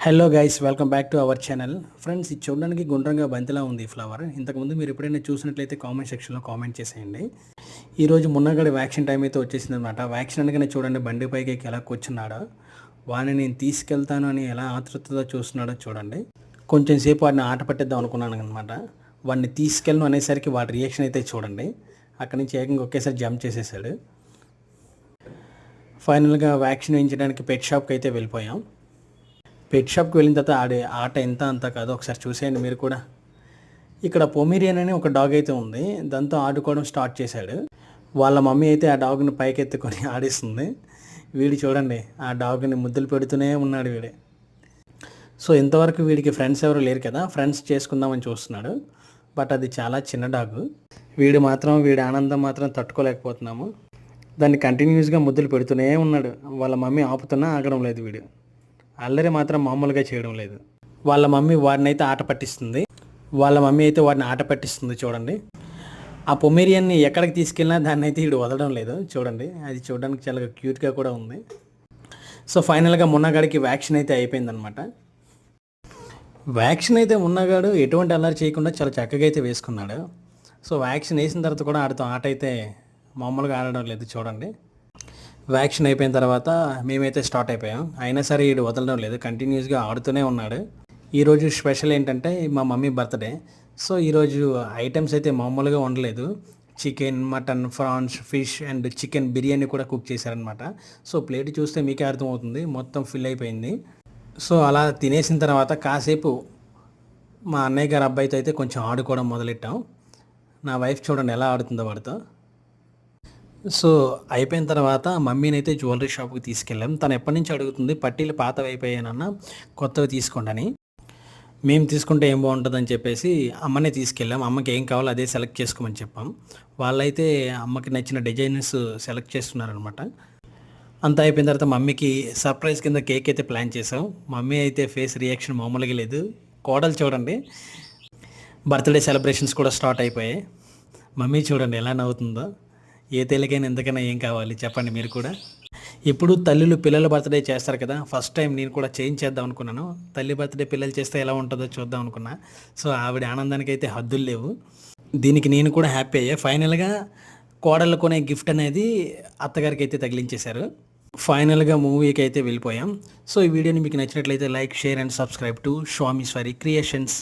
Hello guys, welcome back to our channel. Friends, ఇది చూడడానికి గుండ్రంగా బంతిలా ఉంది ఈ ఫ్లవర్. ఇంతకుముందు మీరు ఎప్పుడైనా చూసినట్లయితే కామెంట్ సెక్షన్లో కామెంట్ చేసేయండి. ఈరోజు మున్నగడి వ్యాక్సిన్ టైం అయితే వచ్చేసింది అనమాట. వ్యాక్సిన్ అనగానే చూడండి బండి పైకి ఎలా కూర్చున్నాడో, వాడిని నేను తీసుకెళ్తాను అని ఎలా ఆతృతతో చూస్తున్నాడో చూడండి. కొంచెం సేపు వాడిని ఆట పట్టిద్దాం అనుకున్నాను అనమాట. వాడిని తీసుకెళ్ళను అనేసరికి వాడి రియాక్షన్ అయితే చూడండి. అక్కడి నుంచి ఏకంగా ఒకేసారి జంప్ చేసేసాడు. ఫైనల్గా వ్యాక్సిన్ వేయించడానికి పెట్ షాప్కి అయితే వెళ్ళిపోయాం. పెట్ షాప్కి వెళ్ళిన తర్వాత ఆడే ఆట ఎంత అంత కాదు, ఒకసారి చూసేయండి మీరు కూడా. ఇక్కడ పొమేరియన్ అని ఒక డాగ్ అయితే ఉంది. దాంతో ఆడుకోవడం స్టార్ట్ చేశాడు. వాళ్ళ మమ్మీ అయితే ఆ డాగ్ని పైకెత్తుకొని ఆడిస్తుంది. వీడు చూడండి, ఆ డాగ్ని ముద్దులు పెడుతూనే ఉన్నాడు వీడే. సో ఇంతవరకు వీడికి ఫ్రెండ్స్ ఎవరు లేరు కదా, ఫ్రెండ్స్ చేసుకుందామని చూస్తున్నాడు. బట్ అది చాలా చిన్న డాగ్. వీడి ఆనందం మాత్రం తట్టుకోలేకపోతున్నాము. దాన్ని కంటిన్యూస్గా ముద్దులు పెడుతూనే ఉన్నాడు. వాళ్ళ మమ్మీ ఆపుతున్నా ఆగడం లేదు. వీడు అల్లరి మాత్రం మామూలుగా చేయడం లేదు. వాళ్ళ మమ్మీ వాడిని ఆట పట్టిస్తుంది చూడండి. ఆ పొమేరియన్ని ఎక్కడికి తీసుకెళ్ళినా దాన్ని అయితే వీడు వదలడం లేదు చూడండి. అది చూడడానికి చాలా క్యూట్గా కూడా ఉంది. సో ఫైనల్గా మున్నగాడికి వ్యాక్సిన్ అయితే అయిపోయిందనమాట. వ్యాక్సిన్ అయితే మున్నగాడు ఎటువంటి అల్లరి చేయకుండా చాలా చక్కగా అయితే వేసుకున్నాడు. సో వ్యాక్సిన్ వేసిన తర్వాత కూడా ఆడితో ఆట అయితే మామూలుగా ఆడడం లేదు చూడండి. వ్యాక్సిన్ అయిపోయిన తర్వాత మేమైతే స్టార్ట్ అయిపోయాం. అయినా సరే వీడు వదలడం లేదు, కంటిన్యూస్గా ఆడుతూనే ఉన్నాడు. ఈరోజు స్పెషల్ ఏంటంటే మా మమ్మీ బర్త్డే. సో ఈరోజు ఐటమ్స్ అయితే మామూలుగా ఉండలేదు. Chicken, mutton, prawns, fish and chicken biryani కూడా కుక్ చేశారనమాట. సో ప్లేట్ చూస్తే మీకే అర్థమవుతుంది, మొత్తం ఫిల్ అయిపోయింది. సో అలా తినేసిన తర్వాత కాసేపు మా అన్నయ్య గారి అబ్బాయితో అయితే కొంచెం ఆడుకోవడం మొదలెట్టాం. నా వైఫ్ చూడండి ఎలా ఆడుతుందో వాడితో. సో అయిపోయిన తర్వాత మమ్మీని అయితే జ్యువెలరీ షాప్కి తీసుకెళ్ళాం. తను ఎప్పటి నుంచి అడుగుతుంది, పట్టీలు పాతవి అయిపోయానన్న కొత్తవి తీసుకోండి అని. మేము తీసుకుంటే ఏం బాగుంటుందని చెప్పేసి అమ్మనే తీసుకెళ్ళాం. అమ్మకి ఏం కావాలో అదే సెలెక్ట్ చేసుకోమని చెప్పాం. వాళ్ళైతే అమ్మకి నచ్చిన డిజైన్స్ సెలెక్ట్ చేస్తున్నారనమాట. అంతా అయిపోయిన తర్వాత మమ్మీకి సర్ప్రైజ్ కింద కేక్ అయితే ప్లాన్ చేసాం. మమ్మీ అయితే ఫేస్ రియాక్షన్ మామూలుగా లేదు. కోడలు చూడండి, బర్త్డే సెలబ్రేషన్స్ కూడా స్టార్ట్ అయిపోయాయి. మమ్మీ చూడండి ఎలా నవ్వుతుందో. ఏ తేలికైనా ఎందుకైనా ఏం కావాలి చెప్పండి మీరు కూడా. ఇప్పుడు తల్లులు పిల్లల బర్త్డే చేస్తారు కదా, ఫస్ట్ టైం నేను కూడా చేద్దాం అనుకున్నాను. తల్లి బర్త్డే పిల్లలు చేస్తే ఎలా ఉంటుందో చూద్దాం అనుకున్నా. సో ఆవిడ ఆనందానికి అయితే హద్దులు లేవు. దీనికి నేను కూడా హ్యాపీ అయ్యా. ఫైనల్గా కోడళ్ళు కొనే గిఫ్ట్ అనేది అత్తగారికి అయితే తగిలించేశారు. ఫైనల్గా మూవీకి అయితే వెళ్ళిపోయాం. సో ఈ వీడియోని మీకు నచ్చినట్లయితే like, share and subscribe to Swamishwari creations.